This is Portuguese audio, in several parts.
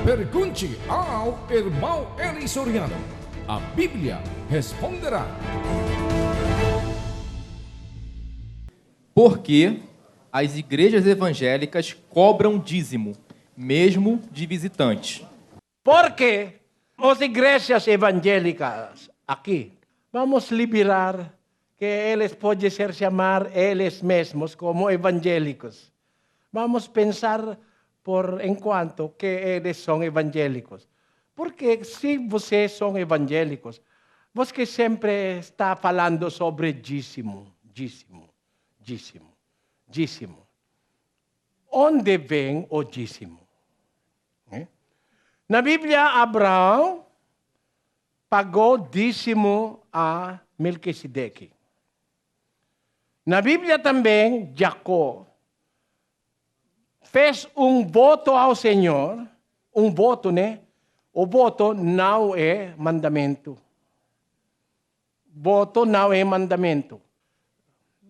Pergunte ao irmão Eli Soriano. A Bíblia responderá. Por que as igrejas evangélicas cobram dízimo, mesmo de visitantes? Porque as igrejas evangélicas aqui, vamos liberar que eles podem ser chamar eles mesmos como evangélicos. Vamos pensar por enquanto que eles são evangélicos. Porque se vocês são evangélicos, você sempre está falando sobre dízimo. Onde vem o dízimo? Na Bíblia, Abraão pagou dízimo a Melquisedeque. Na Bíblia também, Jacó fez voto ao Senhor, voto, né? O voto não é mandamento. Voto não é mandamento.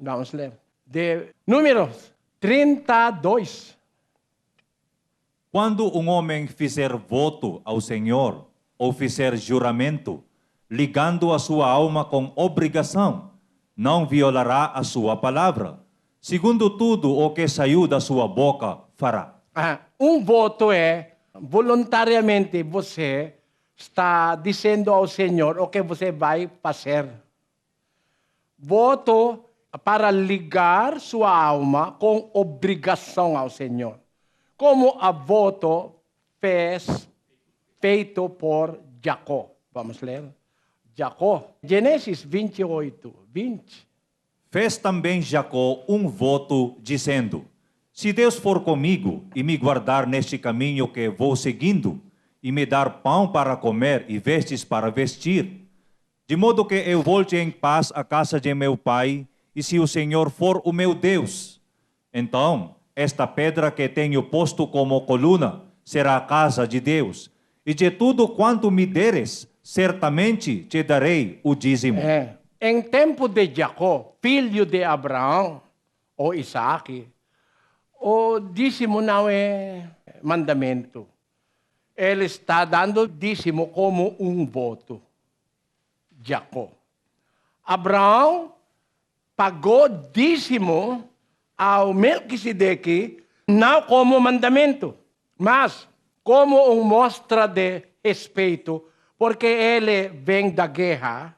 Vamos ler. De Números 32. Quando um homem fizer voto ao Senhor, ou fizer juramento, ligando a sua alma com obrigação, não violará a sua palavra. Segundo tudo o que saiu da sua boca, fará. Voto é, voluntariamente você está dizendo ao Senhor o que você vai fazer. Voto para ligar sua alma com obrigação ao Senhor. Como a voto feito por Jacó. Vamos ler. Jacó, Gênesis 28, 20. Fez também Jacó voto, dizendo: se Deus for comigo e me guardar neste caminho que vou seguindo, e me dar pão para comer e vestes para vestir, de modo que eu volte em paz à casa de meu pai, e se o Senhor for o meu Deus, então esta pedra que tenho posto como coluna será a casa de Deus, e de tudo quanto me deres, certamente te darei o dízimo. Em tempo de Jacó, filho de Abraão, ou Isaac, o dízimo não é mandamento. Ele está dando dízimo como voto. Jacó. Abraão pagou dízimo ao Melquisedeque, não como mandamento, mas como mostra de respeito, porque ele vem da guerra,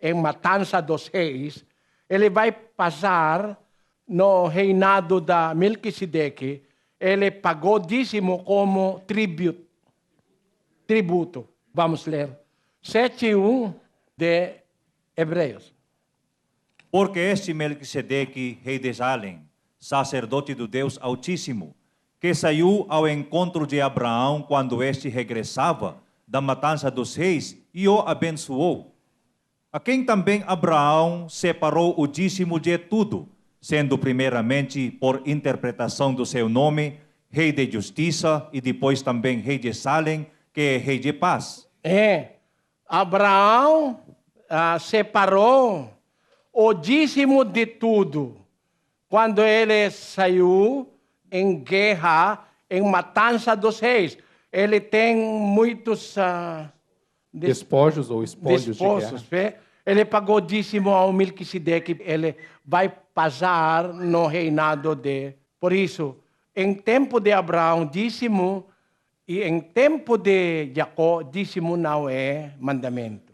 em matança dos reis, ele vai passar no reinado da Melquisedeque, ele pagou dízimo como tributo. Vamos ler. 7:1 de Hebreus. Porque este Melquisedeque, rei de Salem, sacerdote do Deus Altíssimo, que saiu ao encontro de Abraão quando este regressava da matança dos reis e o abençoou, a quem também Abraão separou o dízimo de tudo, sendo primeiramente, por interpretação do seu nome, rei de justiça e depois também rei de Salem, que é rei de paz. Abraão separou o dízimo de tudo. Quando ele saiu em guerra, em matança dos reis, ele tem muitos Despojos ou espólios de guerra. Ele pagou dízimo ao Melquisedeque, ele vai passar no reinado de... Por isso, em tempo de Abraão, dízimo, e em tempo de Jacó, dízimo não é mandamento.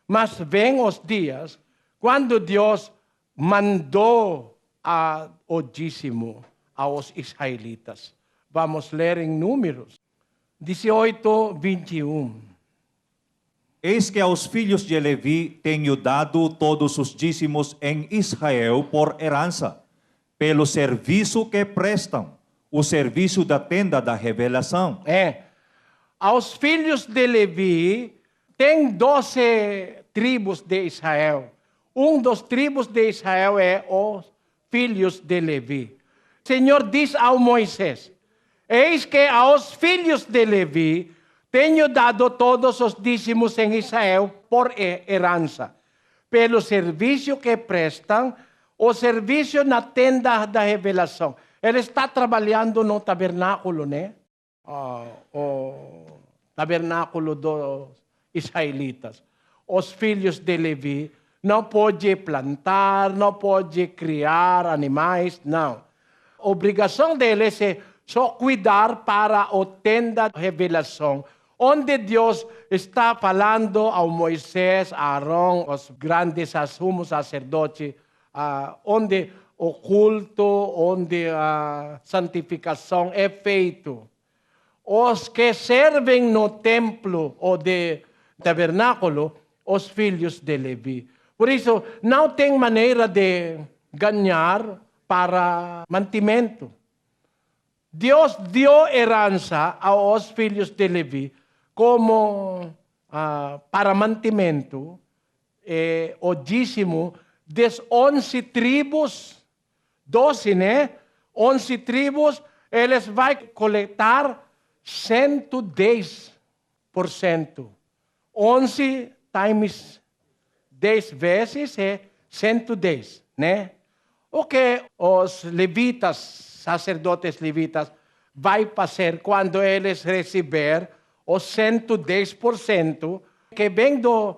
Mas vem os dias quando Deus mandou o dízimo aos israelitas. Vamos ler em Números 18, 21. Eis que aos filhos de Levi tenho dado todos os dízimos em Israel por herança, pelo serviço que prestam, o serviço da tenda da revelação. Aos filhos de Levi, tem 12 tribos de Israel. Dos tribos de Israel é os filhos de Levi. O Senhor diz ao Moisés: eis que aos filhos de Levi tenho dado todos os dízimos em Israel por herança, pelo serviço que prestam, o serviço na tenda da revelação. Ele está trabalhando no tabernáculo, né? o tabernáculo dos israelitas. Os filhos de Levi não pode plantar, não pode criar animais, não. A obrigação deles é só cuidar para a tenda da revelação, onde Deus está falando ao Moisés, a Arão, os grandes sumos sacerdotes, onde o culto, onde a santificação é feito. Os que servem no templo ou de tabernáculo, os filhos de Levi. Por isso, não tem maneira de ganhar para mantimento. Deus deu herança aos filhos de Levi como para mantimento, o dízimo das 11 tribos, 12, né? 11 tribos, eles vão coletar 110%. 11 times 10 vezes é 110, né? O que os levitas, sacerdotes levitas, vai fazer quando eles receber os 110% que vem do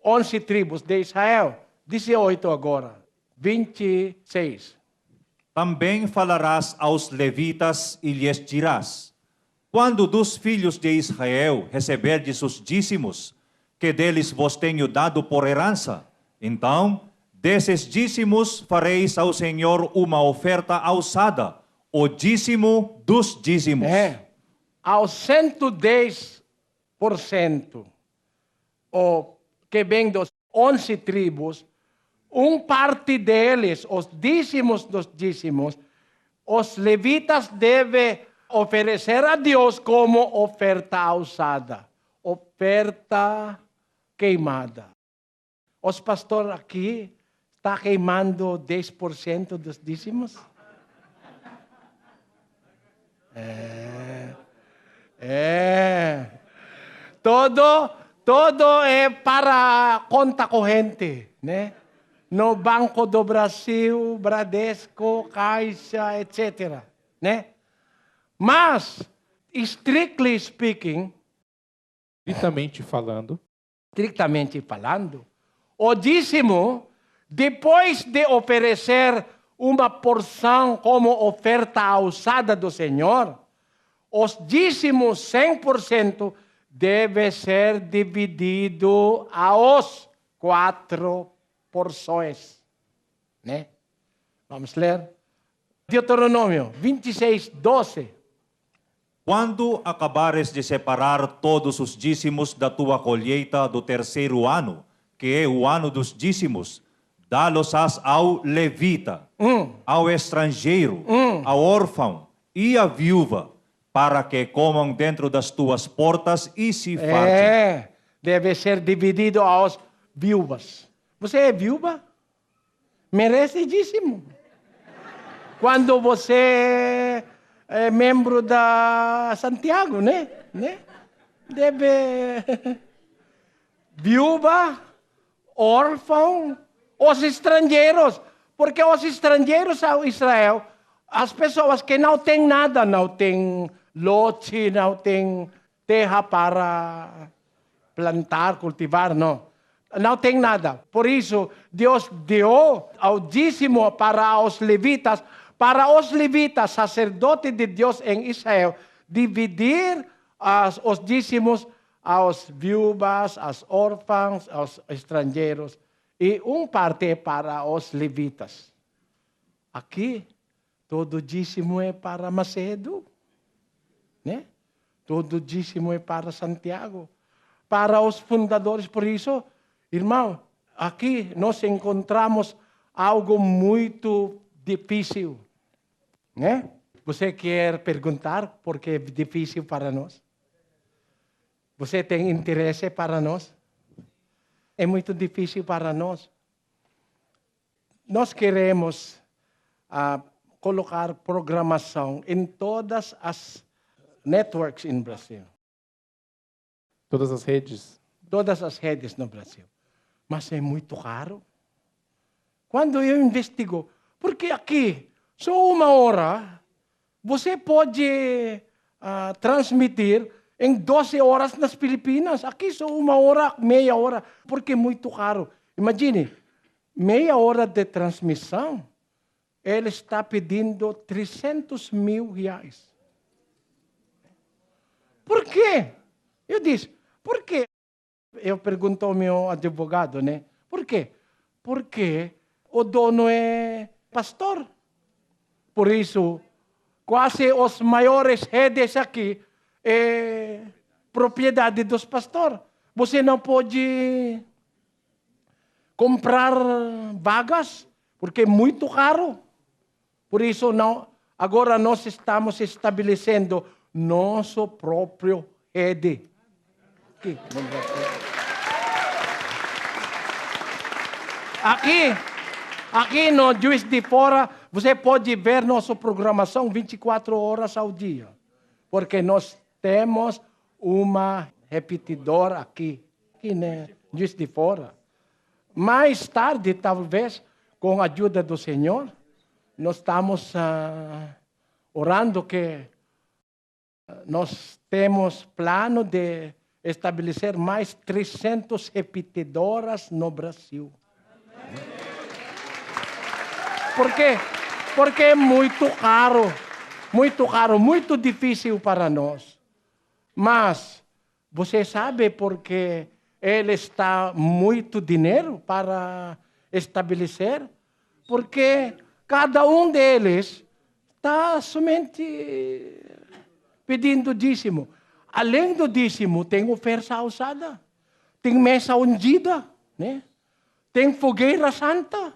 11 tribos de Israel? 18 agora, 26. Também falarás aos levitas e lhes dirás: quando dos filhos de Israel receberdes os dízimos, que deles vos tenho dado por herança, então, desses dízimos fareis ao Senhor uma oferta alçada, o dízimo dos dízimos. Aos 110%, o que vem dos 11 tribos, parte deles, os dízimos dos dízimos, os levitas devem oferecer a Deus como oferta alçada, oferta queimada. Os pastores aqui estão queimando 10% dos dízimos? Todo é para conta corrente, né? No Banco do Brasil, Bradesco, Caixa, etc., né? Mas, strictly speaking, Estritamente falando, o dízimo, depois de oferecer uma porção como oferta alçada do Senhor, os dízimos 100% deve ser dividido aos 4 porções, né? Vamos ler. Deuteronômio 26, 12. Quando acabares de separar todos os dízimos da tua colheita do terceiro ano, que é o ano dos dízimos, dá-los-ás ao levita, ao estrangeiro, ao órfão e à viúva, para que comam dentro das tuas portas e se fartem. Deve ser dividido aos viúvas. Você é viúva? Merece dízimo. Quando você é membro da Santiago, né? Deve... Viúva, órfão, os estrangeiros. Porque os estrangeiros a Israel, as pessoas que não têm nada, não têm lote, não têm terra para plantar, cultivar, não tem nada. Por isso, Deus deu ao dízimo para os levitas, sacerdotes de Deus em Israel, dividir os dízimos aos viúvas, aos órfãos, aos estrangeiros, e parte para os levitas. Aqui, todo dízimo é para Macedo, né? Todo dízimo é para Santiago, para os fundadores. Por isso, irmão, aqui nós encontramos algo muito difícil, né? Você quer perguntar por que é difícil para nós? Você tem interesse para nós? É muito difícil para nós. Nós queremos colocar programação em todas as networks no Brasil. Todas as redes. Todas as redes no Brasil. Mas é muito caro. Quando eu investigo, porque aqui, só 1 hora, você pode transmitir em 12 horas nas Pilipinas. Aqui só 1 hora, meia hora, porque é muito caro. Imagine, meia hora de transmissão, ele está pedindo 300 mil reais. Por quê? Eu disse, por quê? Eu pergunto ao meu advogado, né? Por quê? Porque o dono é pastor. Por isso, quase os maiores redes aqui é propriedade dos pastores. Você não pode comprar vagas, porque é muito caro. Por isso, não, agora nós estamos estabelecendo nosso próprio rede. Aqui no Juiz de Fora, você pode ver nossa programação 24 horas ao dia. Porque nós temos uma repetidora aqui no Juiz de Fora. Mais tarde, talvez, com a ajuda do Senhor, nós estamos orando que nós temos plano de estabelecer mais 300 repetidoras no Brasil. Por quê? Porque é muito caro, muito difícil para nós. Mas você sabe porque ele está muito dinheiro para estabelecer? Porque cada um deles está somente pedindo dízimo. Além do dízimo, tem oferta alçada, tem mesa ungida, né? Tem fogueira santa.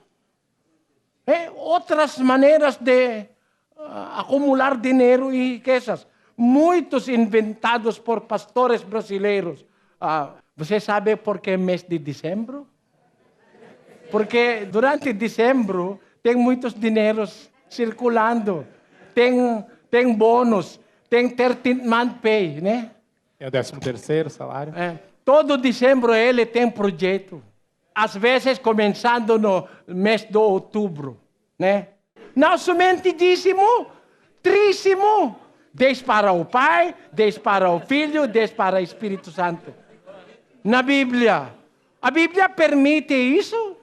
Outras maneiras de acumular dinheiro e riquezas. Muitos inventados por pastores brasileiros. Você sabe por que mês de dezembro? Porque durante dezembro tem muitos dinheiros circulando. Tem bônus, tem 13th-month pay, né? É o 13º salário. Todo dezembro ele tem projeto. Às vezes começando no mês de outubro, né? Não somente dízimo, trízimo. 10 para o Pai, 10 para o Filho, 10 para o Espírito Santo. Na Bíblia. A Bíblia permite isso?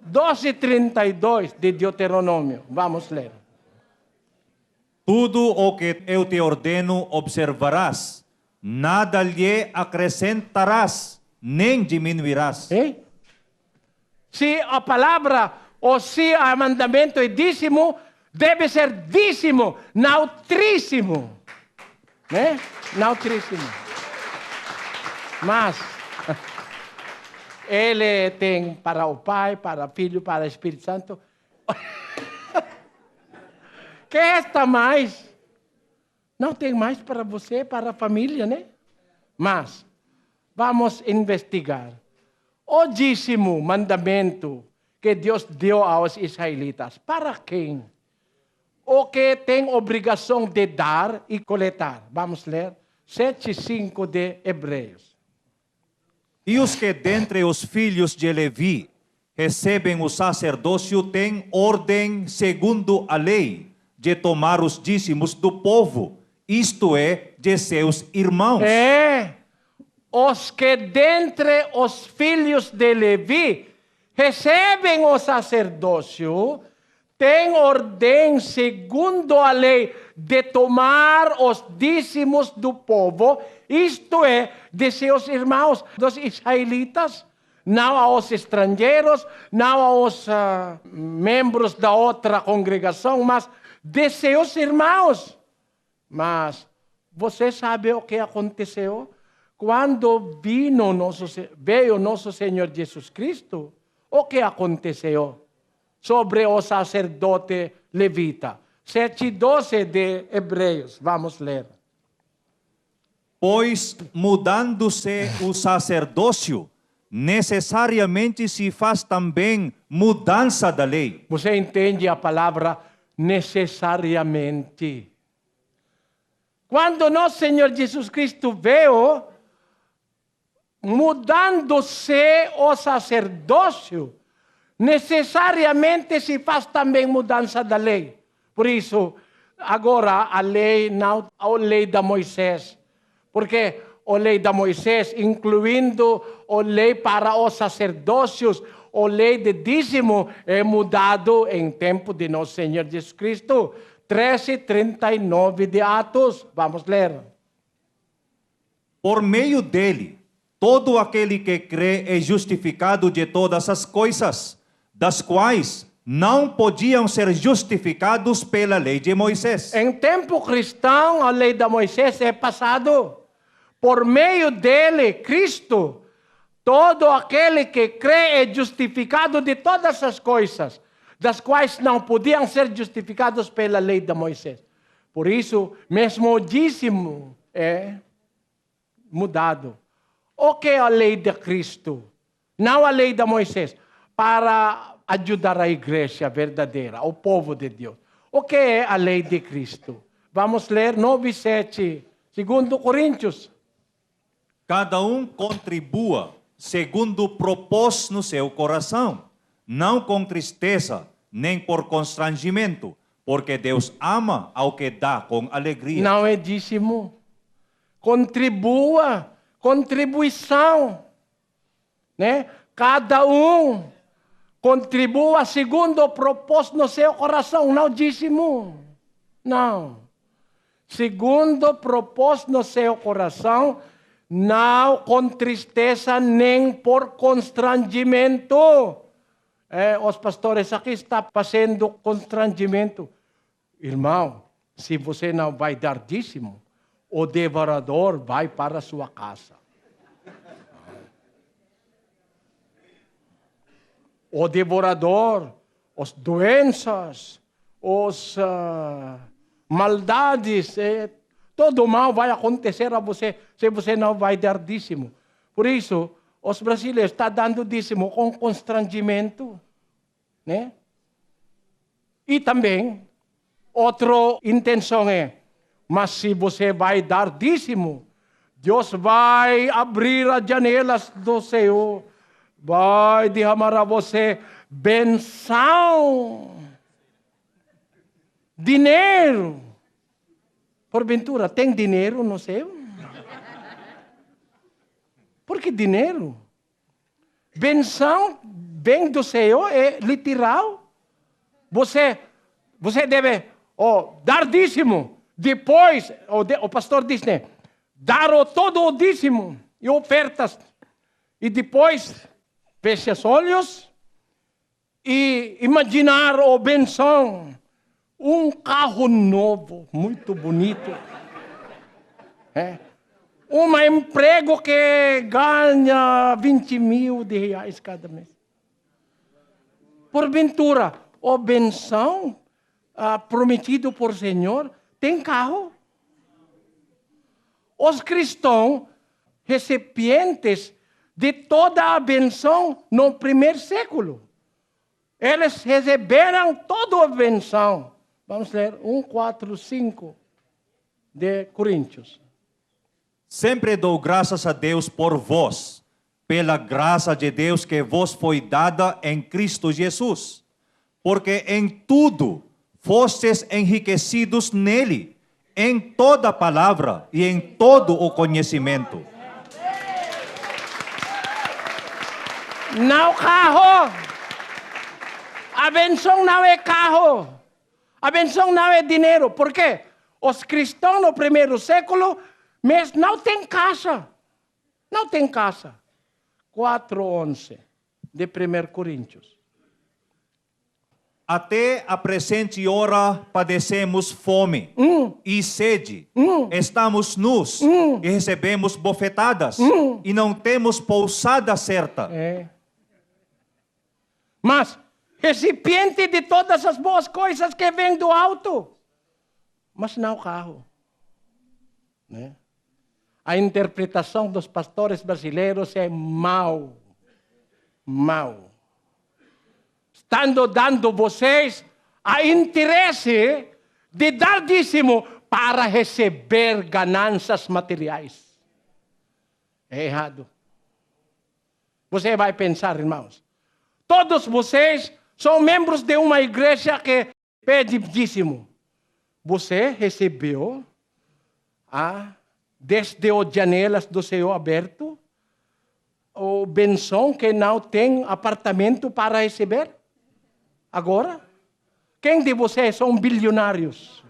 12:32 de Deuteronômio. Vamos ler. Tudo o que eu te ordeno observarás, nada lhe acrescentarás, nem diminuirás. Se a palavra ou se o mandamento é dízimo, deve ser dízimo, não trízimo. Né? Não trízimo. Mas ele tem para o Pai, para o Filho, para o Espírito Santo. Que esta mais? Não tem mais para você, para a família, né? Mas vamos investigar. O dízimo mandamento que Deus deu aos israelitas, para quem? O que tem obrigação de dar e coletar. Vamos ler 7:5 de Hebreus. E os que dentre os filhos de Levi recebem o sacerdócio têm ordem segundo a lei de tomar os dízimos do povo, isto é, de seus irmãos. Os que dentre os filhos de Levi recebem o sacerdócio têm ordem segundo a lei de tomar os dízimos do povo, isto é, de seus irmãos, dos israelitas, não aos estrangeiros, não aos membros da outra congregação, mas de seus irmãos. Mas você sabe o que aconteceu? Quando veio nosso Senhor Jesus Cristo, o que aconteceu sobre o sacerdote levita? 7:12 de Hebreus, vamos ler. Pois, mudando-se o sacerdócio, necessariamente se faz também mudança da lei. Você entende a palavra necessariamente? Quando nosso Senhor Jesus Cristo veio, mudando-se o sacerdócio, necessariamente se faz também mudança da lei. Por isso, agora a lei, não a lei de Moisés. Porque a lei de Moisés, incluindo a lei para os sacerdócios, a lei de dízimo, é mudado em tempo de nosso Senhor Jesus Cristo. 13:39 de Atos. Vamos ler. Por meio dele, todo aquele que crê é justificado de todas as coisas, das quais não podiam ser justificados pela lei de Moisés. Em tempo cristão, a lei de Moisés é passado. Por meio dele, Cristo, todo aquele que crê é justificado de todas as coisas, das quais não podiam ser justificados pela lei de Moisés. Por isso, mesmo o dízimo é mudado. O que é a lei de Cristo? Não a lei de Moisés. Para ajudar a igreja verdadeira, o povo de Deus. O que é a lei de Cristo? Vamos ler 9:7, 2 Coríntios. Cada um contribua segundo propôs no seu coração, não com tristeza, nem por constrangimento, porque Deus ama ao que dá com alegria. Não é dízimo. Contribua, contribuição, né? Cada um contribua segundo o propósito no seu coração, não dízimo. Não. Segundo o propósito no seu coração, não com tristeza nem por constrangimento. Os pastores aqui estão fazendo constrangimento. Irmão, se você não vai dar dízimo, o devorador vai para a sua casa. O devorador, as doenças, as maldades, todo mal vai acontecer a você se você não vai dar dízimo. Por isso, os brasileiros estão dando dízimo com constrangimento, né? E também, outra intenção é, mas se você vai dar dízimo, Deus vai abrir as janelas do céu, vai derramar a você benção, dinheiro. Porventura, tem dinheiro no céu? Por que dinheiro? Benção vem do céu, é literal. Você deve dar dízimo. Depois, o pastor diz, né? Dar todo o dízimo e ofertas. E depois, feche os olhos e imaginar a benção. Um carro novo, muito bonito. Um emprego que ganha 20 mil de reais cada mês. Porventura, a benção prometido por Senhor tem carro. Os cristãos, recipientes de toda a benção no primeiro século. Eles receberam toda a benção. Vamos ler 1:4-5 de Coríntios. Sempre dou graças a Deus por vós, pela graça de Deus que vos foi dada em Cristo Jesus, porque em tudo fostes enriquecidos nele, em toda palavra e em todo o conhecimento. Não carro. A benção não é carro. A benção não é dinheiro. Por quê? Os cristãos no primeiro século, mas não tem casa. Não tem casa. 4:11 de 1 Coríntios. Até a presente hora padecemos fome e sede. Estamos nus e recebemos bofetadas e não temos pousada certa. Mas recipiente de todas as boas coisas que vêm do alto, mas não carro. Né? A interpretação dos pastores brasileiros é mau. Estando dando vocês a interesse de dar dízimo para receber ganâncias materiais. É errado. Você vai pensar, irmãos, todos vocês são membros de uma igreja que pede dízimo. você recebeu desde as janelas do céu aberto o benção que não tem apartamento para receber? Agora? Quem de vocês são bilionários?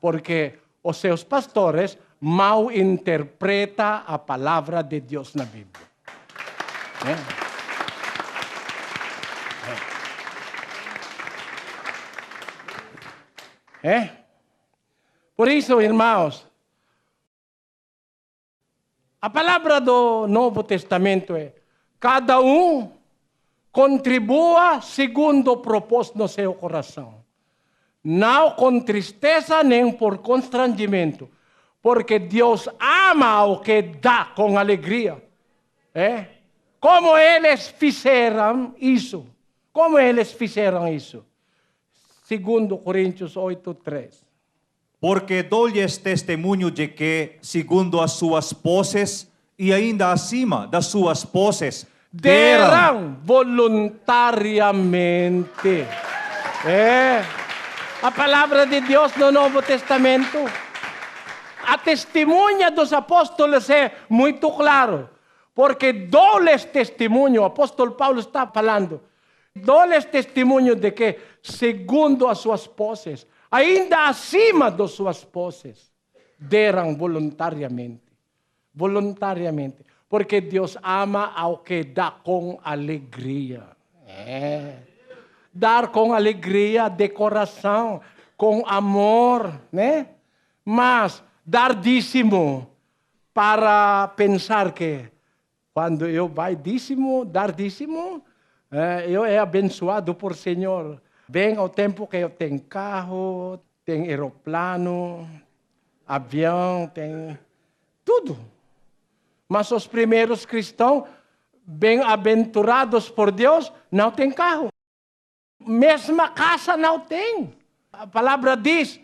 Porque os seus pastores mal interpretam a palavra de Deus na Bíblia. Por isso, irmãos, a palavra do Novo Testamento é: cada um contribua segundo o propósito no seu coração. Não com tristeza nem por constrangimento, porque Deus ama o que dá com alegria. Como eles fizeram isso? Como eles fizeram isso? 2 Coríntios 8:3. Porque dou-lhes testemunho de que, segundo as suas posses, e ainda acima das suas posses, deram voluntariamente. A palavra de Deus no Novo Testamento, a testemunha dos apóstolos é muito claro. Porque dou-lhes testemunho, o apóstolo Paulo está falando, dou-lhes testemunho de que, segundo as suas posses, ainda acima das suas posses, deram voluntariamente. Voluntariamente. Porque Deus ama ao que dá com alegria. Dar com alegria de coração, com amor, né? Mas dar dízimo para pensar que quando eu dar dízimo, eu é abençoado por Senhor. Bem ao tempo que eu tenho carro, tenho aeroplano, avião, tenho tudo. Mas os primeiros cristãos, bem-aventurados por Deus, não têm carro. Mesma casa não tem. A palavra diz: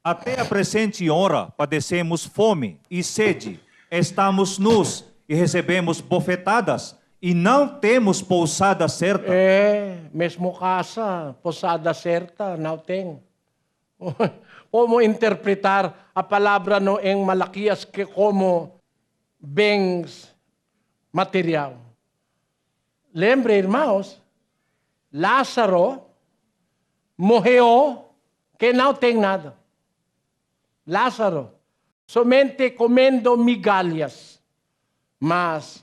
até a presente hora padecemos fome e sede, estamos nus e recebemos bofetadas, e não temos pousada certa. Mesmo casa, pousada certa, não tem. Como interpretar a palavra em Malaquias que como bens material? Lembre, irmãos, Lázaro morreu que não tem nada. Lázaro, somente comendo migalhas, mas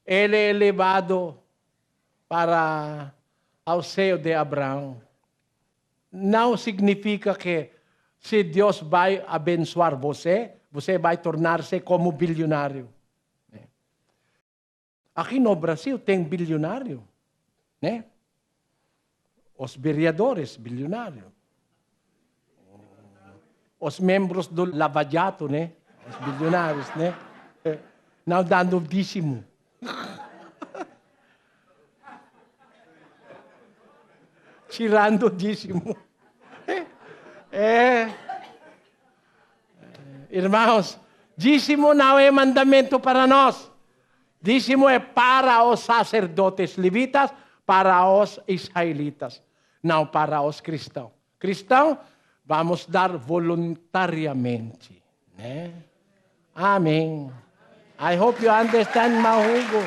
ele é levado para ao seio de Abraão. Não significa que se Deus vai abençoar você, você vai tornar-se como bilionário. Aqui no Brasil tem bilionário, né? Os vereadores, bilionário. Os membros do Lava Jato, né? Os bilionários, né? Não dando dízimo. Tirando dízimo. Irmãos, dízimo não é mandamento para nós. Dízimo é para os sacerdotes levitas, para os israelitas, não para os cristãos. Cristãos, vamos dar voluntariamente. Né? Amém. I hope you understand, Mahugo.